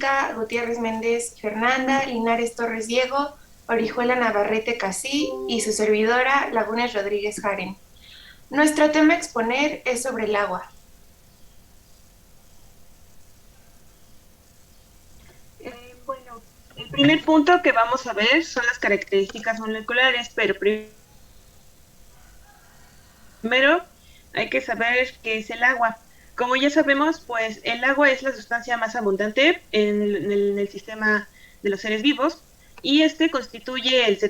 Mónica Gutiérrez Méndez Fernanda, Linares Torres Diego, Orihuela Navarrete Casí y su servidora Lagunes Rodríguez Jaren. Nuestro tema a exponer es sobre el agua. Bueno, el primer punto que vamos a ver son las características moleculares, pero primero hay que saber qué es el agua. Como ya sabemos, pues el agua es la sustancia más abundante en el sistema de los seres vivos y este constituye el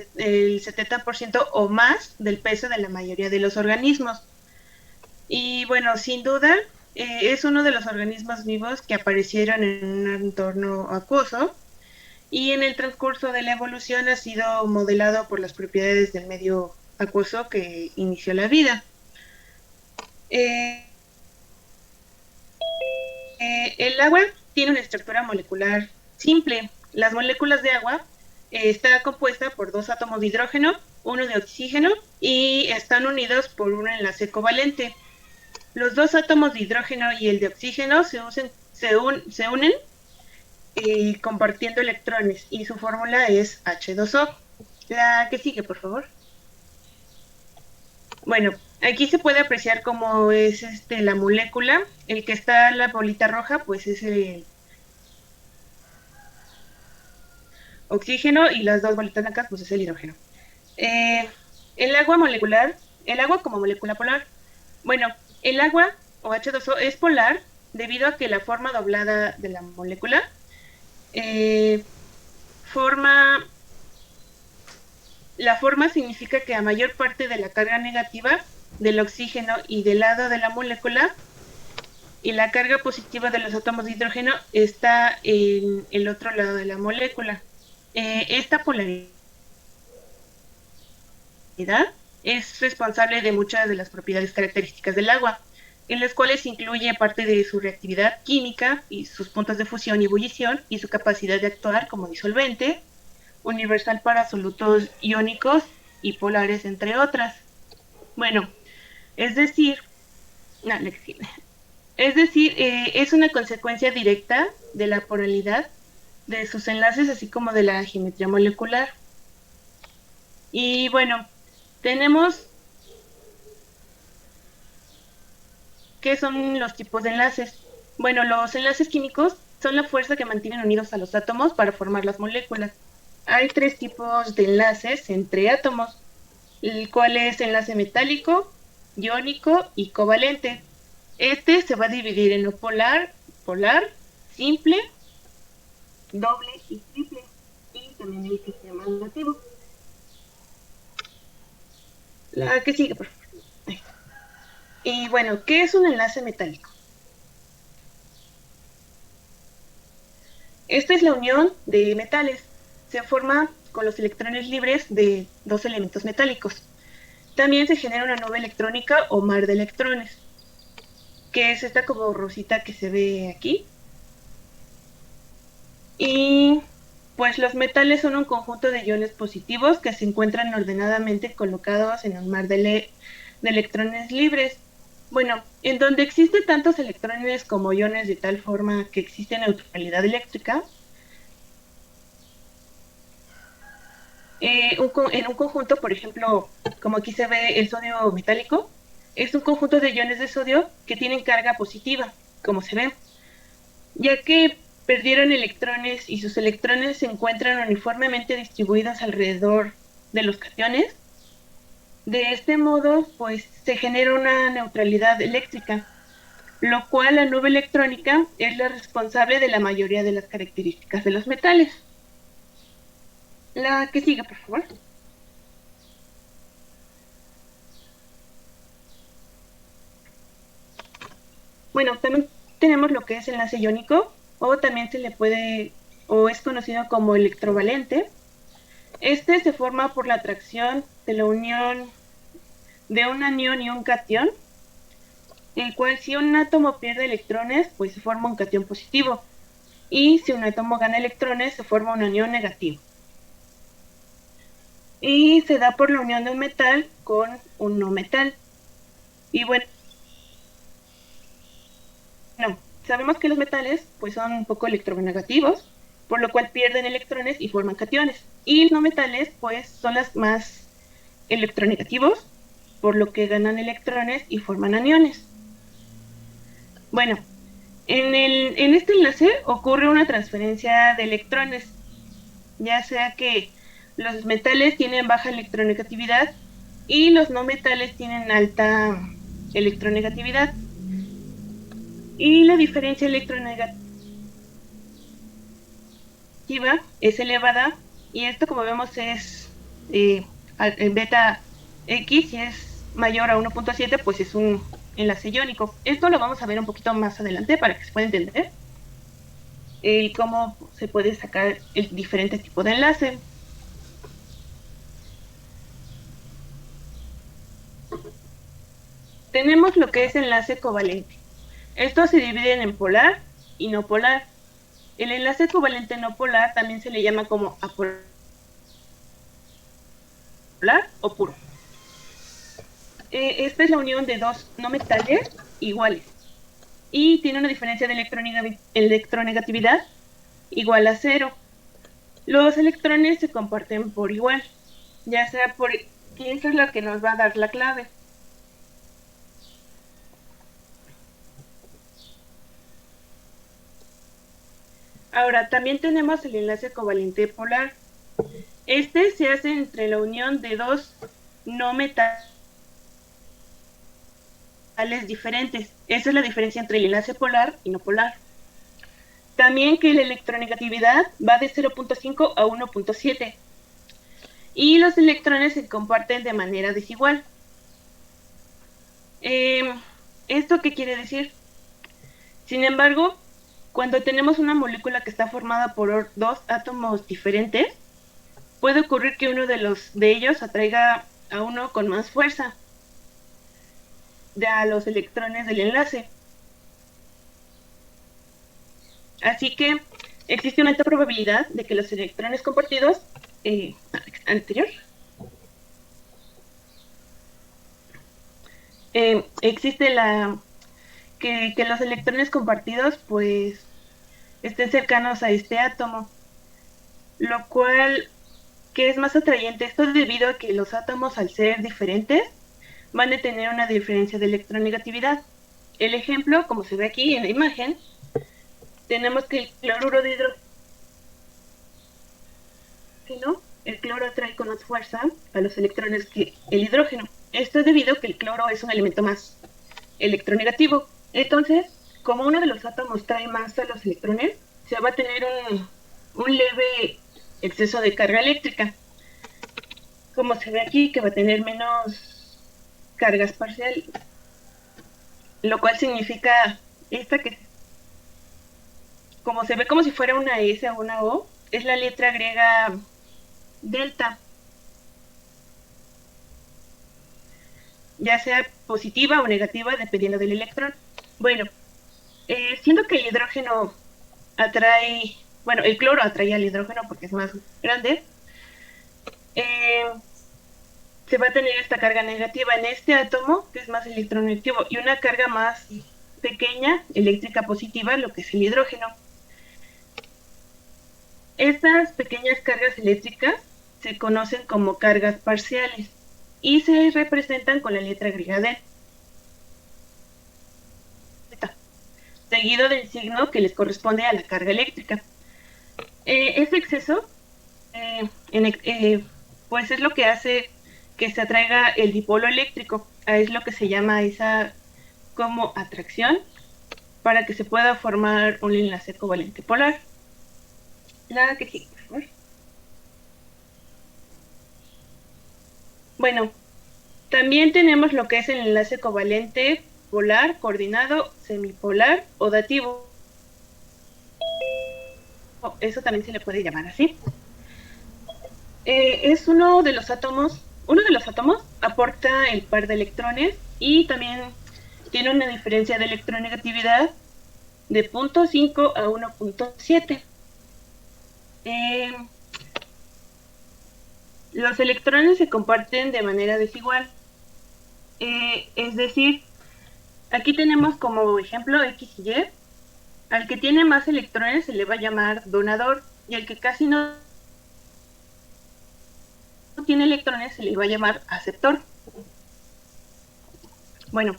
70% o más del peso de la mayoría de los organismos. Y bueno, sin duda, es uno de los organismos vivos que aparecieron en un entorno acuoso y en el transcurso de la evolución ha sido modelado por las propiedades del medio acuoso que inició la vida. Eh, el agua tiene una estructura molecular simple. Las moléculas de agua está compuesta por dos átomos de hidrógeno, uno de oxígeno y están unidos por un enlace covalente. Los dos átomos de hidrógeno y el de oxígeno se unen compartiendo electrones y su fórmula es H2O. La que sigue, por favor. Bueno, aquí se puede apreciar cómo es la molécula. El que está la bolita roja, pues es el oxígeno y las dos bolitas blancas, pues es el hidrógeno. Eh, el agua molecular, el agua como molécula polar. Bueno, el agua o H2O es polar debido a que la forma doblada de la molécula eh, forma la forma significa que a mayor parte de la carga negativa del oxígeno y del lado de la molécula y la carga positiva de los átomos de hidrógeno está en el otro lado de la molécula. Esta polaridad es responsable de muchas de las propiedades características del agua, en las cuales incluye parte de su reactividad química y sus puntos de fusión y ebullición y su capacidad de actuar como disolvente, universal para solutos iónicos y polares, entre otras. Bueno, es decir, no, es una consecuencia directa de la polaridad de sus enlaces, así como de la geometría molecular. Y bueno, tenemos qué son los tipos de enlaces. Bueno, los enlaces químicos son la fuerza que mantienen unidos a los átomos para formar las moléculas. Hay tres tipos de enlaces entre átomos, el cual es enlace metálico, iónico y covalente. Este se va a dividir en no polar, polar, simple, doble y triple. Y también hay sistema negativo. La que sigue, por favor. Y bueno, ¿qué es un enlace metálico? Esta es la unión de metales. Se forma con los electrones libres de dos elementos metálicos. También se genera una nube electrónica o mar de electrones, que es esta como rosita que se ve aquí. Y pues los metales son un conjunto de iones positivos que se encuentran ordenadamente colocados en un mar de electrones libres. Bueno, en donde existen tantos electrones como iones de tal forma que existe neutralidad eléctrica, en un conjunto, por ejemplo, como aquí se ve el sodio metálico, es un conjunto de iones de sodio que tienen carga positiva, como se ve, ya que perdieron electrones y sus electrones se encuentran uniformemente distribuidos alrededor de los cationes. De este modo, pues se genera una neutralidad eléctrica, lo cual la nube electrónica es la responsable de la mayoría de las características de los metales. La que siga, por favor. Bueno, también tenemos lo que es enlace iónico, o también se le puede, o es conocido como electrovalente. Este se forma por la atracción de la unión de un anión y un cation, el cual si un átomo pierde electrones, pues se forma un cation positivo, y si un átomo gana electrones, se forma un anión negativo. Y se da por la unión de un metal con un no metal. Y bueno, sabemos que los metales pues son un poco electronegativos, por lo cual pierden electrones y forman cationes. Y los no metales pues son las más electronegativos, por lo que ganan electrones y forman aniones. Bueno, en este enlace ocurre una transferencia de electrones, ya sea que los metales tienen baja electronegatividad y los no metales tienen alta electronegatividad. Y la diferencia electronegativa es elevada, y esto, como vemos, es en beta X, si es mayor a 1.7, pues es un enlace iónico. Esto lo vamos a ver un poquito más adelante para que se pueda entender cómo se puede sacar el diferente tipo de enlace. Tenemos lo que es enlace covalente. Estos se dividen en polar y no polar. El enlace covalente no polar también se le llama como apolar o puro. Esta es la unión de dos no metales iguales y tiene una diferencia de electronegatividad igual a 0. Los electrones se comparten por igual, ya sea por... Y eso es lo que nos va a dar la clave. Ahora, también tenemos el enlace covalente polar. Este se hace entre la unión de dos no metales diferentes. Esa es la diferencia entre el enlace polar y no polar. También que la electronegatividad va de 0.5 a 1.7. Y los electrones se comparten de manera desigual. ¿Esto qué quiere decir? Sin embargo, cuando tenemos una molécula que está formada por dos átomos diferentes, puede ocurrir que uno de ellos atraiga a uno con más fuerza a los electrones del enlace. Así que existe una alta probabilidad de que los electrones compartidos anterior existe que los electrones compartidos pues estén cercanos a este átomo, lo cual que es más atrayente. Esto es debido a que los átomos, al ser diferentes, van a tener una diferencia de electronegatividad. El ejemplo, como se ve aquí en la imagen, tenemos que el cloruro de hidrógeno, el cloro atrae con más fuerza a los electrones que el hidrógeno. Esto es debido a que el cloro es un elemento más electronegativo. Entonces, como uno de los átomos trae más a los electrones, se va a tener un leve exceso de carga eléctrica. Como se ve aquí, que va a tener menos cargas parciales, lo cual significa esta que, como se ve como si fuera una S o una O, es la letra griega delta, ya sea positiva o negativa dependiendo del electrón. Bueno, siendo que el hidrógeno atrae, bueno, el cloro atrae al hidrógeno porque es más grande, se va a tener esta carga negativa en este átomo, que es más electronegativo, y una carga más pequeña, eléctrica positiva, lo que es el hidrógeno. Estas pequeñas cargas eléctricas se conocen como cargas parciales y se representan con la letra griega D, seguido del signo que les corresponde a la carga eléctrica. Este exceso pues es lo que hace que se atraiga el dipolo eléctrico. Es lo que se llama esa como atracción, para que se pueda formar un enlace covalente polar. La que sigue, por favor. Bueno, también tenemos lo que es el enlace covalente polar, coordinado, semipolar o dativo. Eso también se le puede llamar así. Es uno de los átomos aporta el par de electrones y también tiene una diferencia de electronegatividad de 0.5 a 1.7. Los electrones se comparten de manera desigual. Es decir, aquí tenemos como ejemplo X y Y, Al que tiene más electrones se le va a llamar donador y al que casi no tiene electrones se le va a llamar aceptor. Bueno,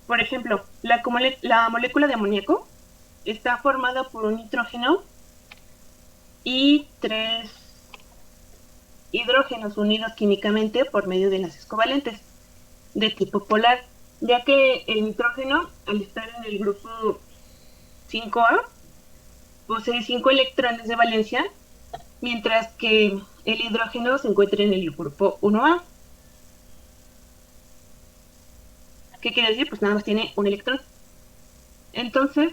por ejemplo, la molécula de amoníaco está formada por un nitrógeno y 3 hidrógenos unidos químicamente por medio de enlaces covalentes de tipo polar, ya que el nitrógeno, al estar en el grupo 5A, posee 5 electrones de valencia, mientras que el hidrógeno se encuentra en el grupo 1A. ¿Qué quiere decir? Pues nada más tiene un electrón. Entonces,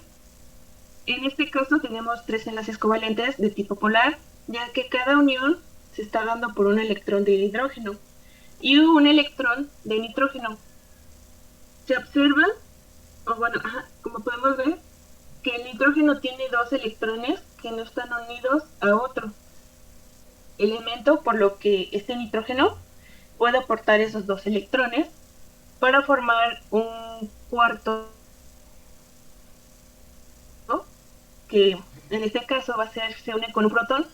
en este caso tenemos 3 enlaces covalentes de tipo polar, ya que cada unión se está dando por un electrón de hidrógeno y un electrón de nitrógeno. Se observa, o bueno, como podemos ver, que el nitrógeno tiene 2 electrones que no están unidos a otro elemento, por lo que este nitrógeno puede aportar esos 2 electrones para formar un cuarto, que en este caso se une con un protón.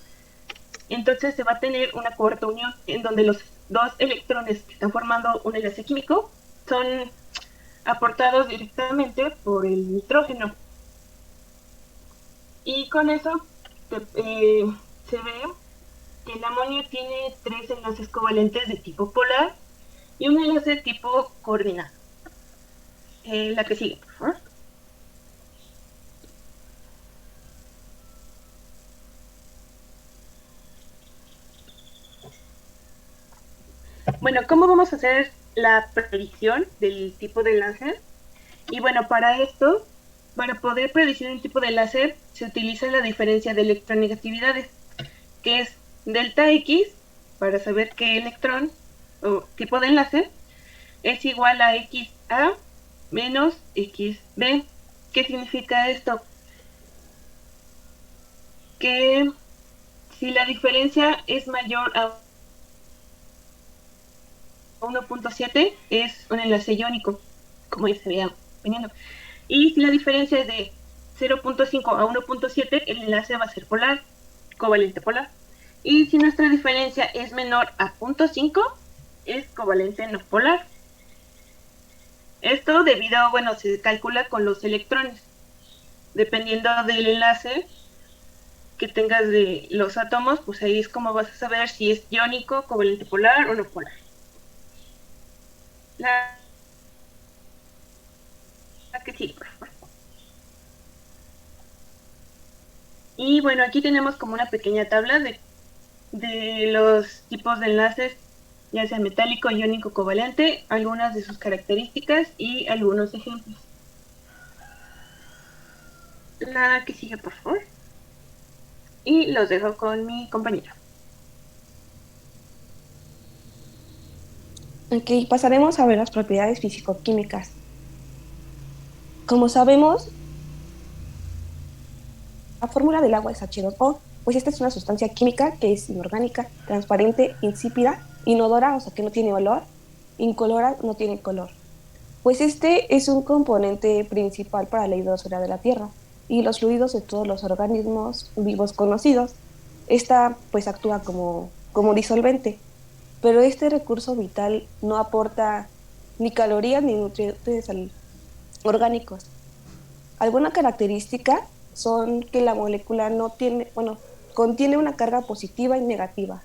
Entonces se va a tener una cuarta unión en donde los 2 electrones que están formando un enlace químico son aportados directamente por el nitrógeno. Y con eso se ve que el amonio tiene 3 enlaces covalentes de tipo polar y un enlace de tipo coordinado. La que sigue, por favor. Bueno, ¿cómo vamos a hacer la predicción del tipo de enlace? Y bueno, para esto, para poder predecir un tipo de enlace, se utiliza la diferencia de electronegatividades, que es delta X, para saber qué electrón o tipo de enlace es igual a XA menos XB. ¿Qué significa esto? Que si la diferencia es mayor a 1.7 es un enlace iónico, como ya se veía veniendo. Y si la diferencia es de 0.5 a 1.7, el enlace va a ser polar, covalente polar. Y si nuestra diferencia es menor a 0.5, es covalente no polar. Esto debido, bueno, se calcula con los electrones. Dependiendo del enlace que tengas de los átomos, pues ahí es como vas a saber si es iónico, covalente polar o no polar. La que sigue, por favor. Y bueno, aquí tenemos como una pequeña tabla de los tipos de enlaces, ya sea metálico, iónico, covalente, algunas de sus características y algunos ejemplos. La que sigue, por favor. Y los dejo con mi compañero. Ok, pasaremos a ver las propiedades físico-químicas. Como sabemos, la fórmula del agua es H2O, pues esta es una sustancia química que es inorgánica, transparente, insípida, inodora, o sea que no tiene olor, incolora, no tiene color. Pues este es un componente principal para la hidrosfera de la Tierra y los fluidos de todos los organismos vivos conocidos. Esta pues actúa como disolvente, pero este recurso vital no aporta ni calorías ni nutrientes orgánicos. Alguna característica son que la molécula no tiene, bueno, contiene una carga positiva y negativa,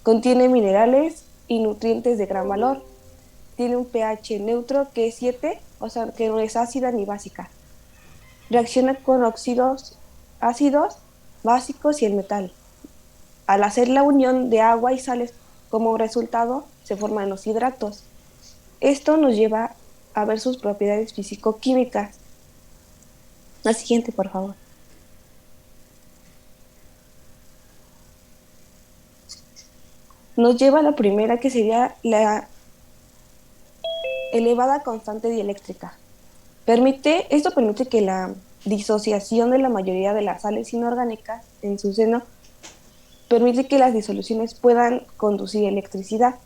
contiene minerales y nutrientes de gran valor, tiene un pH neutro que es 7, o sea que no es ácida ni básica. Reacciona con óxidos ácidos, básicos y el metal. Al hacer la unión de agua y sales como resultado se forman los hidratos. Esto nos lleva a ver sus propiedades físico-químicas. La siguiente, por favor. Nos lleva a la primera, que sería la elevada constante dieléctrica. Esto permite que la disociación de la mayoría de las sales inorgánicas en su seno permite que las disoluciones puedan conducir electricidad.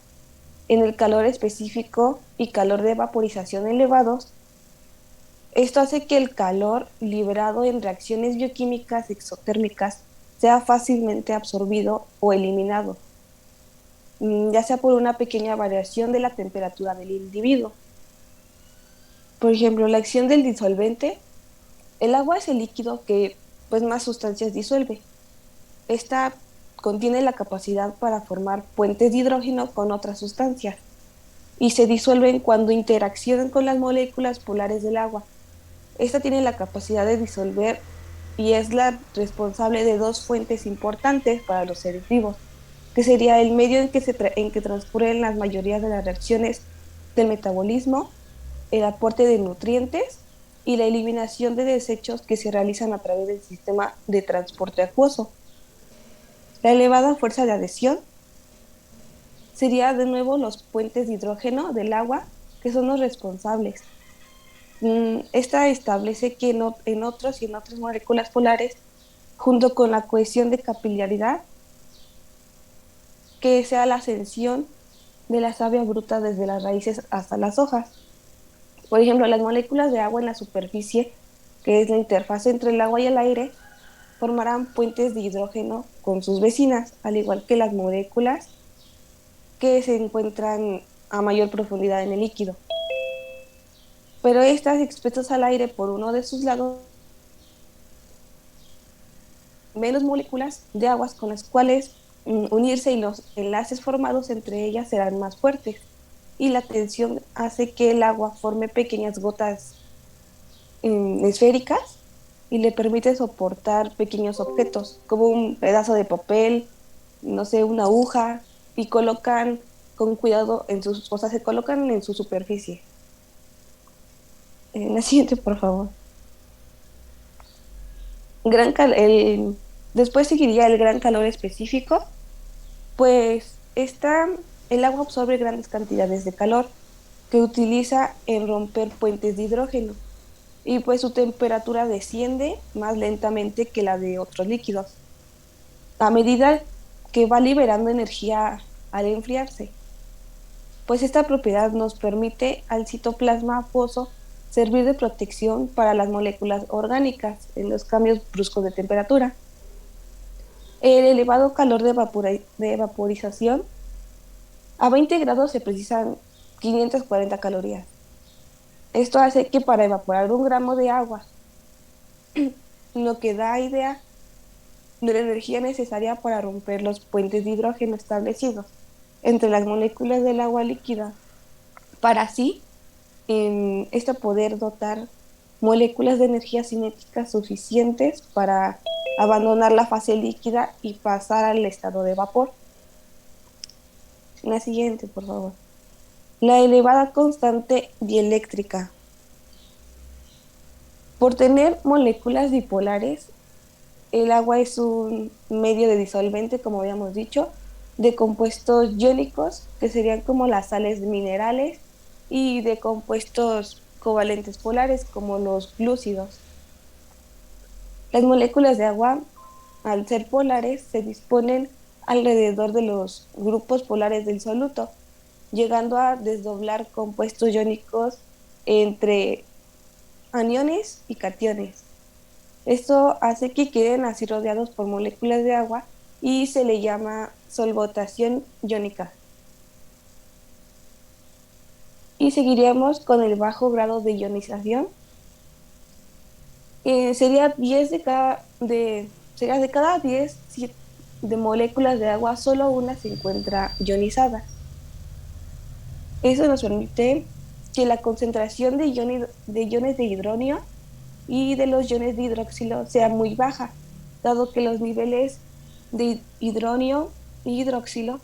En el calor específico y calor de vaporización elevados, Esto hace que el calor liberado en reacciones bioquímicas exotérmicas sea fácilmente absorbido o eliminado, ya sea por una pequeña variación de la temperatura del individuo. Por ejemplo, la acción del disolvente. El agua es el líquido que pues más sustancias disuelve. Esta contiene la capacidad para formar puentes de hidrógeno con otras sustancias y se disuelven cuando interaccionan con las moléculas polares del agua. Esta tiene la capacidad de disolver y es la responsable de dos fuentes importantes para los seres vivos, que sería el medio en que transcurren las mayorías de las reacciones del metabolismo, el aporte de nutrientes y la eliminación de desechos que se realizan a través del sistema de transporte acuoso. La elevada fuerza de adhesión sería de nuevo los puentes de hidrógeno del agua que son los responsables. Esta establece que en otros y en otras moléculas polares, junto con la cohesión de capilaridad, que sea la ascensión de la savia bruta desde las raíces hasta las hojas. Por ejemplo, las moléculas de agua en la superficie, que es la interfaz entre el agua y el aire, formarán puentes de hidrógeno con sus vecinas, al igual que las moléculas que se encuentran a mayor profundidad en el líquido. Pero estas expuestas al aire por uno de sus lados, menos moléculas de aguas con las cuales unirse y los enlaces formados entre ellas serán más fuertes. Y la tensión hace que el agua forme pequeñas gotas esféricas y le permite soportar pequeños objetos, como un pedazo de papel, no sé, una aguja, y colocan con cuidado o sea, se colocan en su superficie. La siguiente, por favor. Después seguiría el gran calor específico, pues el agua absorbe grandes cantidades de calor que utiliza en romper puentes de hidrógeno y pues su temperatura desciende más lentamente que la de otros líquidos, a medida que va liberando energía al enfriarse. Pues esta propiedad nos permite al citoplasma acuoso servir de protección para las moléculas orgánicas en los cambios bruscos de temperatura. El elevado calor de vaporización, a 20 grados se precisan 540 calorías. Esto hace que para evaporar 1 gramo de agua, lo que da idea de la energía necesaria para romper los puentes de hidrógeno establecidos entre las moléculas del agua líquida, para así poder dotar moléculas de energía cinética suficientes para abandonar la fase líquida y pasar al estado de vapor. La siguiente, por favor. La elevada constante dieléctrica. Por tener moléculas dipolares, el agua es un medio de disolvente, como habíamos dicho, de compuestos iónicos, que serían como las sales minerales, y de compuestos covalentes polares, como los glúcidos. Las moléculas de agua, al ser polares, se disponen alrededor de los grupos polares del soluto, llegando a desdoblar compuestos iónicos entre aniones y cationes. Esto hace que queden así rodeados por moléculas de agua y se le llama solvotación iónica. Y seguiríamos con el bajo grado de ionización. Sería de cada 10 de moléculas de agua, solo una se encuentra ionizada. Eso nos permite que la concentración de iones de hidronio y de los iones de hidroxilo sea muy baja, dado que los niveles de hidronio y hidroxilo,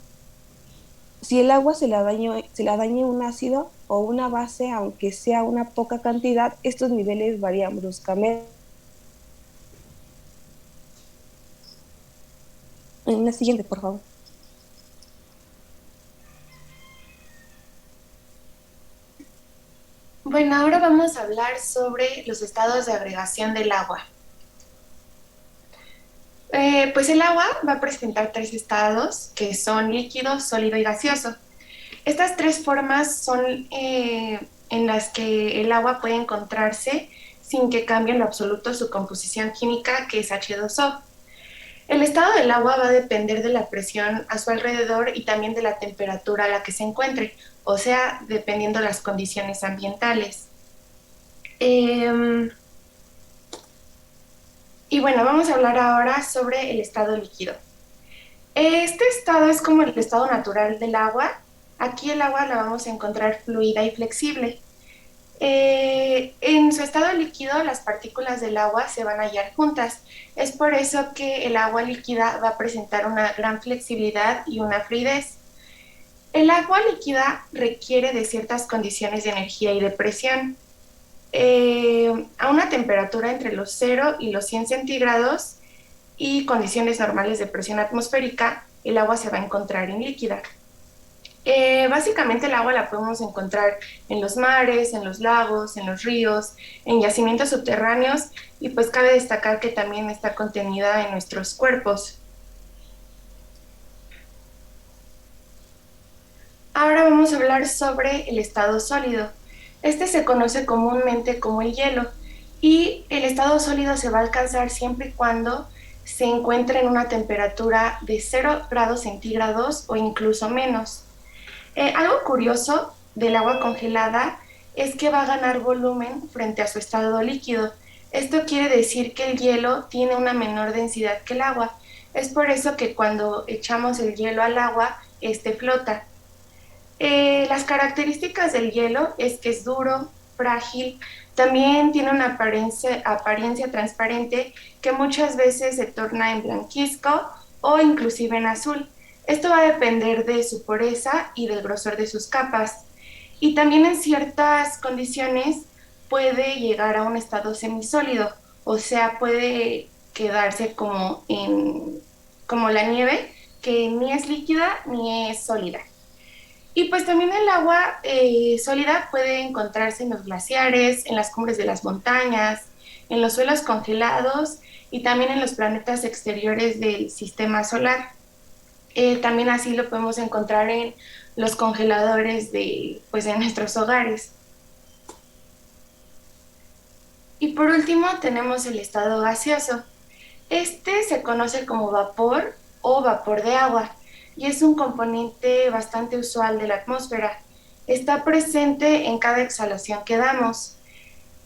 si el agua se la dañe un ácido o una base, aunque sea una poca cantidad, estos niveles varían bruscamente. En la siguiente, por favor. Bueno, ahora vamos a hablar sobre los estados de agregación del agua. Pues el agua va a presentar 3 estados, que son líquido, sólido y gaseoso. Estas 3 formas son en las que el agua puede encontrarse sin que cambie en lo absoluto su composición química, que es H2O. El estado del agua va a depender de la presión a su alrededor y también de la temperatura a la que se encuentre, o sea, dependiendo de las condiciones ambientales. Eh, y bueno, vamos a hablar ahora sobre el estado líquido. Este estado es como el estado natural del agua. Aquí el agua la vamos a encontrar fluida y flexible. En su estado líquido, las partículas del agua se van a hallar juntas. Es por eso que el agua líquida va a presentar una gran flexibilidad y una fluidez. El agua líquida requiere de ciertas condiciones de energía y de presión. A una temperatura entre los 0 y los 100 centígrados y condiciones normales de presión atmosférica, el agua se va a encontrar en líquida. Básicamente el agua la podemos encontrar en los mares, en los lagos, en los ríos, en yacimientos subterráneos y pues cabe destacar que también está contenida en nuestros cuerpos. Ahora vamos a hablar sobre el estado sólido. Este se conoce comúnmente como el hielo y el estado sólido se va a alcanzar siempre y cuando se encuentre en una temperatura de 0 grados centígrados o incluso menos. Algo curioso del agua congelada es que va a ganar volumen frente a su estado líquido. Esto quiere decir que el hielo tiene una menor densidad que el agua. Es por eso que cuando echamos el hielo al agua, este flota. Las características del hielo es que es duro, frágil, también tiene una apariencia transparente que muchas veces se torna en blanquizco o inclusive en azul. Esto va a depender de su pureza y del grosor de sus capas. Y también en ciertas condiciones puede llegar a un estado semisólido, o sea, puede quedarse como la nieve, que ni es líquida ni es sólida. Y pues también el agua sólida puede encontrarse en los glaciares, en las cumbres de las montañas, en los suelos congelados y también en los planetas exteriores del sistema solar. También así lo podemos encontrar en los congeladores pues, de nuestros hogares. Y por último tenemos el estado gaseoso. Este se conoce como vapor o vapor de agua y es un componente bastante usual de la atmósfera. Está presente en cada exhalación que damos.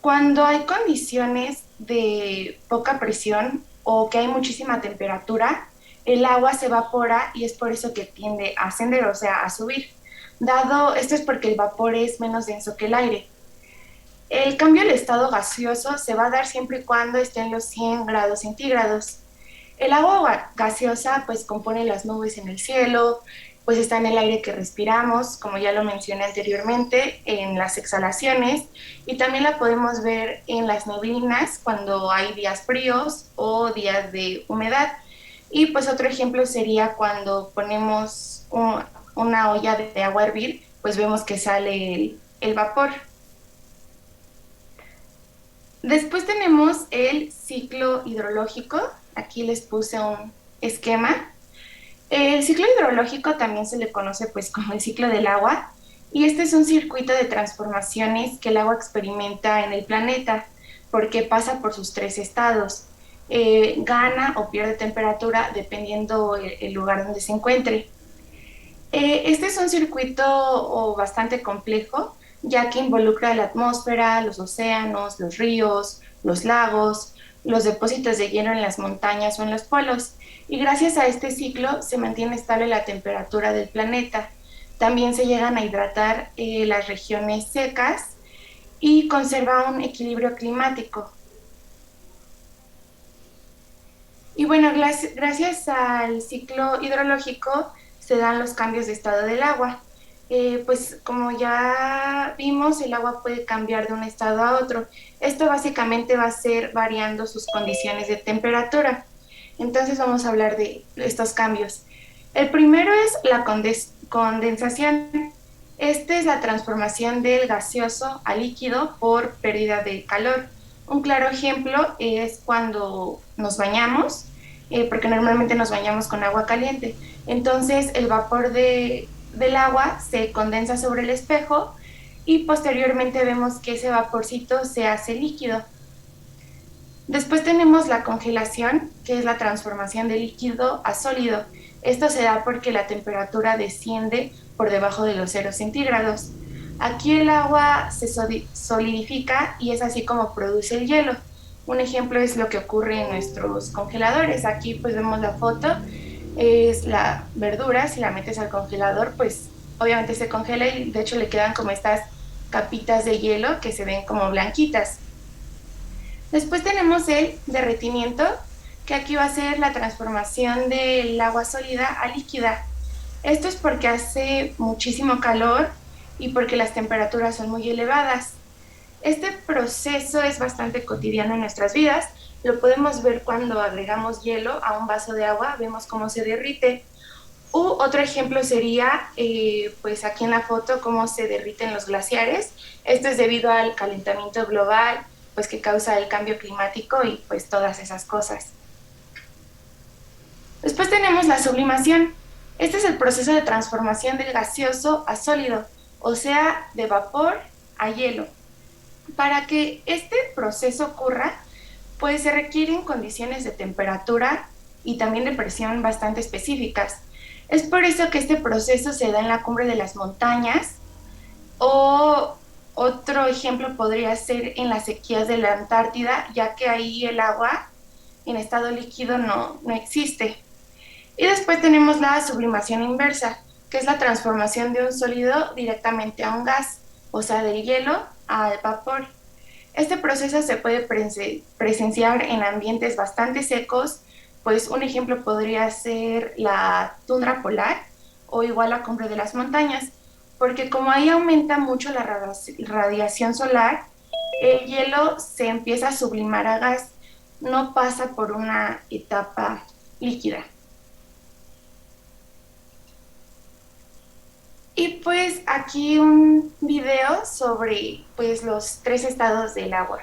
Cuando hay condiciones de poca presión o que hay muchísima temperatura, el agua se evapora y es por eso que tiende a ascender, o sea, a subir. Esto es porque el vapor es menos denso que el aire. El cambio del estado gaseoso se va a dar siempre y cuando esté en los 100 grados centígrados. El agua gaseosa pues compone las nubes en el cielo, pues está en el aire que respiramos, como ya lo mencioné anteriormente, en las exhalaciones, y también la podemos ver en las neblinas cuando hay días fríos o días de humedad. Y pues otro ejemplo sería cuando ponemos una olla de agua a hervir, pues vemos que sale el vapor. Después tenemos el ciclo hidrológico. Aquí les puse un esquema. El ciclo hidrológico también se le conoce pues como el ciclo del agua y este es un circuito de transformaciones que el agua experimenta en el planeta porque pasa por sus tres estados. Gana o pierde temperatura dependiendo el lugar donde se encuentre. Este es un circuito bastante complejo ya que involucra la atmósfera, los océanos, los ríos, los lagos, los depósitos de hielo en las montañas o en los polos. Y gracias a este ciclo se mantiene estable la temperatura del planeta. También se llegan a hidratar las regiones secas y conserva un equilibrio climático. Y bueno, gracias al ciclo hidrológico se dan los cambios de estado del agua. Pues como ya vimos, el agua puede cambiar de un estado a otro. Esto básicamente va a ser variando sus condiciones de temperatura. Entonces vamos a hablar de estos cambios. El primero es la condensación. Esta es la transformación del gaseoso a líquido por pérdida de calor. Un claro ejemplo es cuando nos bañamos, porque normalmente nos bañamos con agua caliente. Entonces el vapor del agua se condensa sobre el espejo y posteriormente vemos que ese vaporcito se hace líquido. Después tenemos la congelación, que es la transformación de líquido a sólido. Esto se da porque la temperatura desciende por debajo de los 0 centígrados. Aquí el agua se solidifica y es así como produce el hielo. Un ejemplo es lo que ocurre en nuestros congeladores. Aquí pues vemos la foto, es la verdura, si la metes al congelador pues obviamente se congela y de hecho le quedan como estas capitas de hielo que se ven como blanquitas. Después tenemos el derretimiento, que aquí va a ser la transformación del agua sólida a líquida. Esto es porque hace muchísimo calor y porque las temperaturas son muy elevadas. Este proceso es bastante cotidiano en nuestras vidas. Lo podemos ver cuando agregamos hielo a un vaso de agua, vemos cómo se derrite. Otro ejemplo sería, pues aquí en la foto, cómo se derriten los glaciares. Esto es debido al calentamiento global, pues que causa el cambio climático y pues todas esas cosas. Después tenemos la sublimación. Este es el proceso de transformación del gaseoso a sólido, o sea, de vapor a hielo. Para que este proceso ocurra, pues se requieren condiciones de temperatura y también de presión bastante específicas. Es por eso que este proceso se da en la cumbre de las montañas, o otro ejemplo podría ser en las sequías de la Antártida, ya que ahí el agua en estado líquido no existe. Y después tenemos la sublimación inversa, que es la transformación de un sólido directamente a un gas, o sea, del hielo al vapor. Este proceso se puede presenciar en ambientes bastante secos, pues un ejemplo podría ser la tundra polar o igual la cumbre de las montañas, porque como ahí aumenta mucho la radiación solar, el hielo se empieza a sublimar a gas, no pasa por una etapa líquida. Y pues aquí un video sobre pues los 3 estados del agua.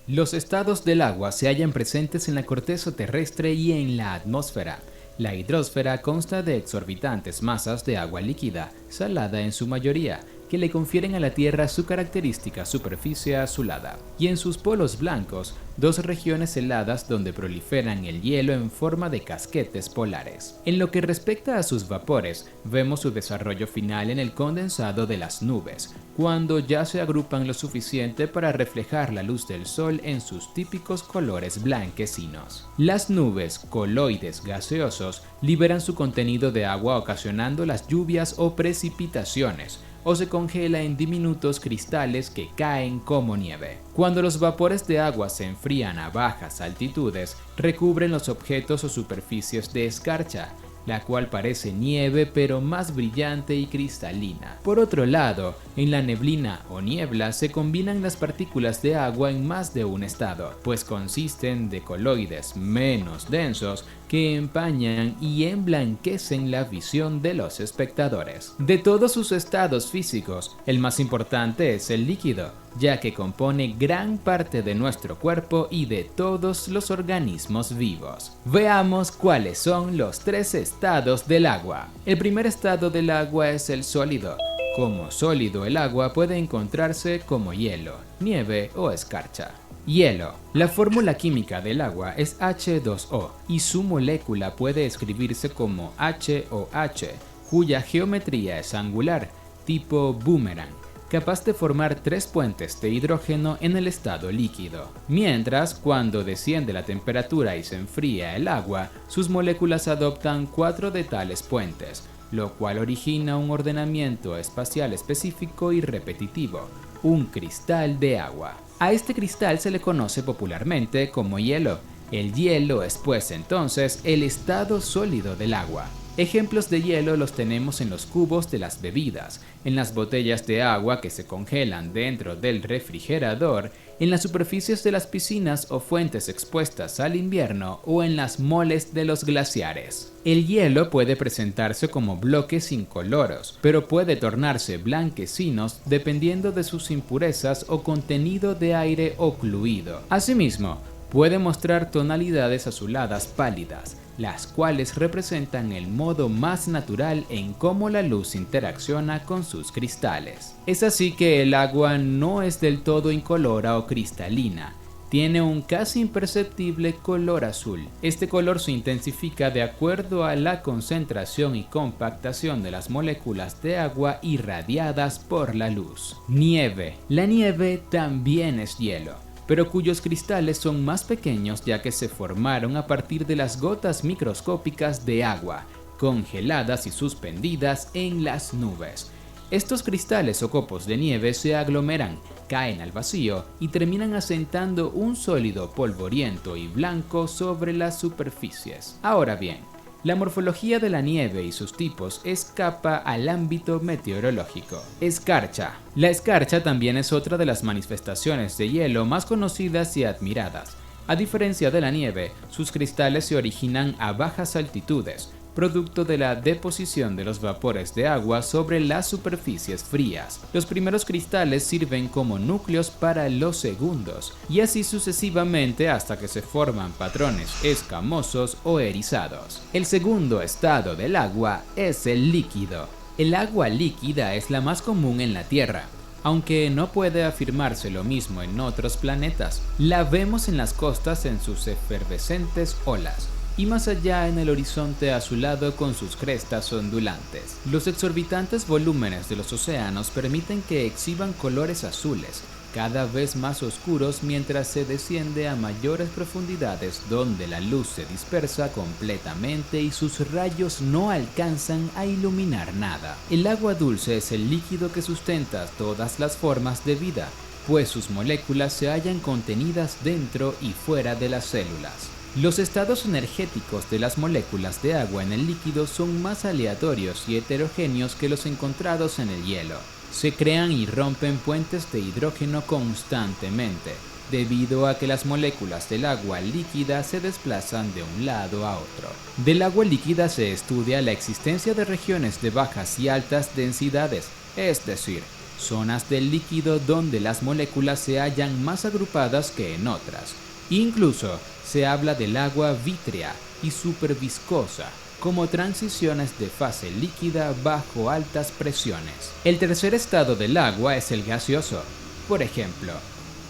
Los estados del agua se hallan presentes en la corteza terrestre y en la atmósfera. La hidrosfera consta de exorbitantes masas de agua líquida, salada en su mayoría, que le confieren a la Tierra su característica superficie azulada, y en sus polos blancos, 2 regiones heladas donde proliferan el hielo en forma de casquetes polares. En lo que respecta a sus vapores, vemos su desarrollo final en el condensado de las nubes, cuando ya se agrupan lo suficiente para reflejar la luz del sol en sus típicos colores blanquecinos. Las nubes, coloides gaseosos, liberan su contenido de agua ocasionando las lluvias o precipitaciones, o se congela en diminutos cristales que caen como nieve. Cuando los vapores de agua se enfrían a bajas altitudes, recubren los objetos o superficies de escarcha, la cual parece nieve pero más brillante y cristalina. Por otro lado, en la neblina o niebla se combinan las partículas de agua en más de un estado, pues consisten de coloides menos densos que empañan y emblanquecen la visión de los espectadores. De todos sus estados físicos, el más importante es el líquido, ya que compone gran parte de nuestro cuerpo y de todos los organismos vivos. Veamos cuáles son los 3 estados del agua. El primer estado del agua es el sólido. Como sólido, el agua puede encontrarse como hielo, nieve o escarcha. Hielo. La fórmula química del agua es H2O y su molécula puede escribirse como HOH, cuya geometría es angular, tipo boomerang, capaz de formar 3 puentes de hidrógeno en el estado líquido. Mientras, cuando desciende la temperatura y se enfría el agua, sus moléculas adoptan 4 de tales puentes, lo cual origina un ordenamiento espacial específico y repetitivo, un cristal de agua. A este cristal se le conoce popularmente como hielo. El hielo es pues entonces el estado sólido del agua. Ejemplos de hielo los tenemos en los cubos de las bebidas, en las botellas de agua que se congelan dentro del refrigerador, en las superficies de las piscinas o fuentes expuestas al invierno o en las moles de los glaciares. El hielo puede presentarse como bloques incoloros, pero puede tornarse blanquecinos dependiendo de sus impurezas o contenido de aire ocluido. Asimismo, puede mostrar tonalidades azuladas pálidas, las cuales representan el modo más natural en cómo la luz interacciona con sus cristales. Es así que el agua no es del todo incolora o cristalina. Tiene un casi imperceptible color azul. Este color se intensifica de acuerdo a la concentración y compactación de las moléculas de agua irradiadas por la luz. Nieve. La nieve también es hielo, pero cuyos cristales son más pequeños ya que se formaron a partir de las gotas microscópicas de agua, congeladas y suspendidas en las nubes. Estos cristales o copos de nieve se aglomeran, caen al vacío y terminan asentando un sólido polvoriento y blanco sobre las superficies. Ahora bien, la morfología de la nieve y sus tipos escapa al ámbito meteorológico. Escarcha. La escarcha también es otra de las manifestaciones de hielo más conocidas y admiradas. A diferencia de la nieve, sus cristales se originan a bajas altitudes, producto de la deposición de los vapores de agua sobre las superficies frías. Los primeros cristales sirven como núcleos para los segundos, y así sucesivamente hasta que se forman patrones escamosos o erizados. El segundo estado del agua es el líquido. El agua líquida es la más común en la Tierra, aunque no puede afirmarse lo mismo en otros planetas. La vemos en las costas en sus efervescentes olas, y más allá en el horizonte azulado con sus crestas ondulantes. Los exorbitantes volúmenes de los océanos permiten que exhiban colores azules, cada vez más oscuros mientras se desciende a mayores profundidades donde la luz se dispersa completamente y sus rayos no alcanzan a iluminar nada. El agua dulce es el líquido que sustenta todas las formas de vida, pues sus moléculas se hallan contenidas dentro y fuera de las células. Los estados energéticos de las moléculas de agua en el líquido son más aleatorios y heterogéneos que los encontrados en el hielo. Se crean y rompen puentes de hidrógeno constantemente, debido a que las moléculas del agua líquida se desplazan de un lado a otro. Del agua líquida se estudia la existencia de regiones de bajas y altas densidades, es decir, zonas del líquido donde las moléculas se hallan más agrupadas que en otras. Incluso se habla del agua vítrea y superviscosa como transiciones de fase líquida bajo altas presiones. El tercer estado del agua es el gaseoso. Por ejemplo,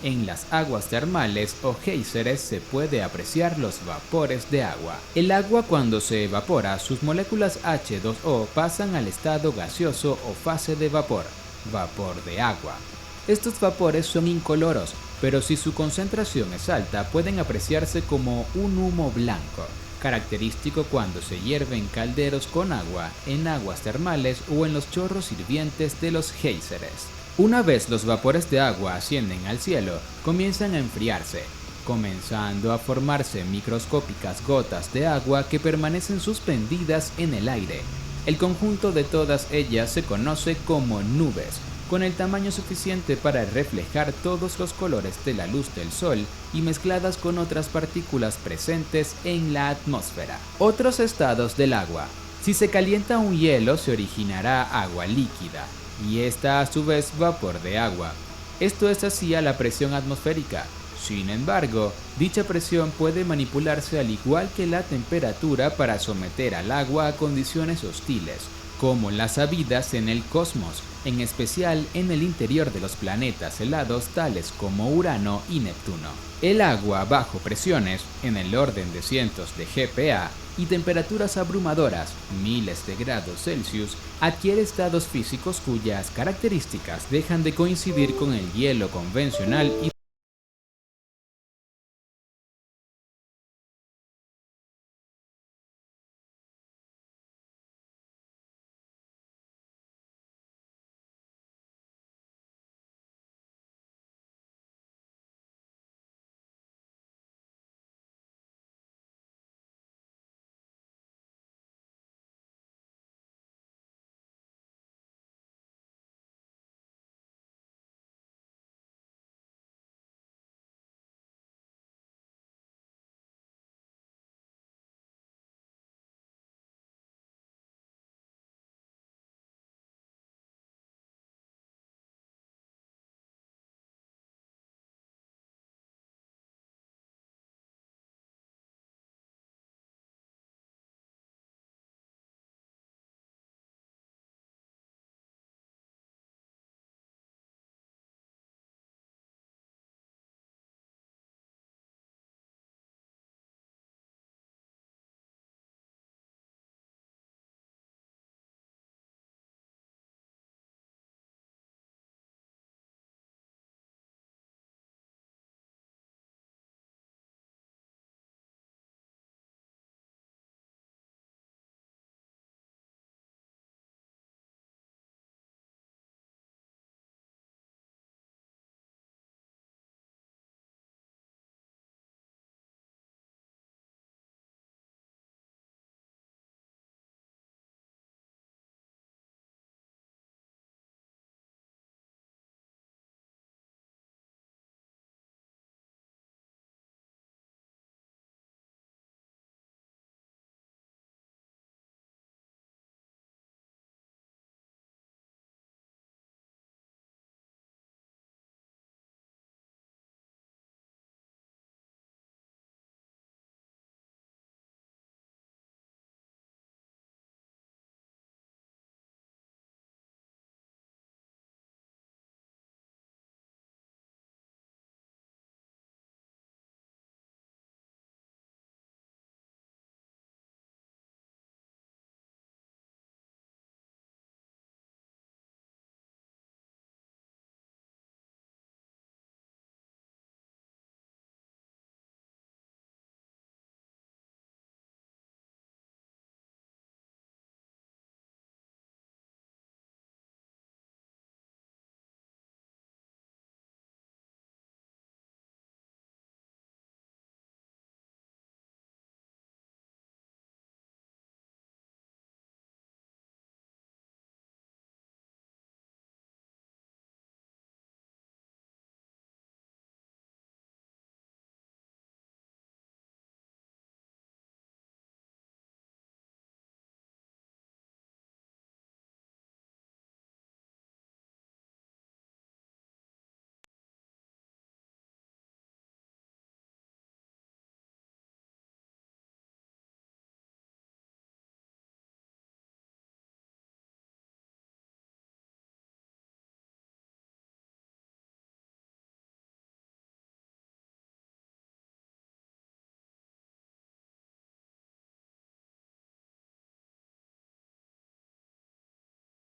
en las aguas termales o géiseres se puede apreciar los vapores de agua. El agua, cuando se evapora, sus moléculas H2O pasan al estado gaseoso o fase de vapor, vapor de agua. Estos vapores son incoloros, pero si su concentración es alta pueden apreciarse como un humo blanco, característico cuando se hierve en calderos con agua, en aguas termales o en los chorros hirvientes de los géiseres. Una vez los vapores de agua ascienden al cielo, comienzan a enfriarse, comenzando a formarse microscópicas gotas de agua que permanecen suspendidas en el aire. El conjunto de todas ellas se conoce como nubes, con el tamaño suficiente para reflejar todos los colores de la luz del sol y mezcladas con otras partículas presentes en la atmósfera. Otros estados del agua. Si se calienta un hielo, se originará agua líquida, y esta a su vez vapor de agua. Esto es así a la presión atmosférica. Sin embargo, dicha presión puede manipularse al igual que la temperatura para someter al agua a condiciones hostiles, como las habidas en el cosmos, en especial en el interior de los planetas helados tales como Urano y Neptuno. El agua bajo presiones, en el orden de cientos de GPa, y temperaturas abrumadoras, miles de grados Celsius, adquiere estados físicos cuyas características dejan de coincidir con el hielo convencional y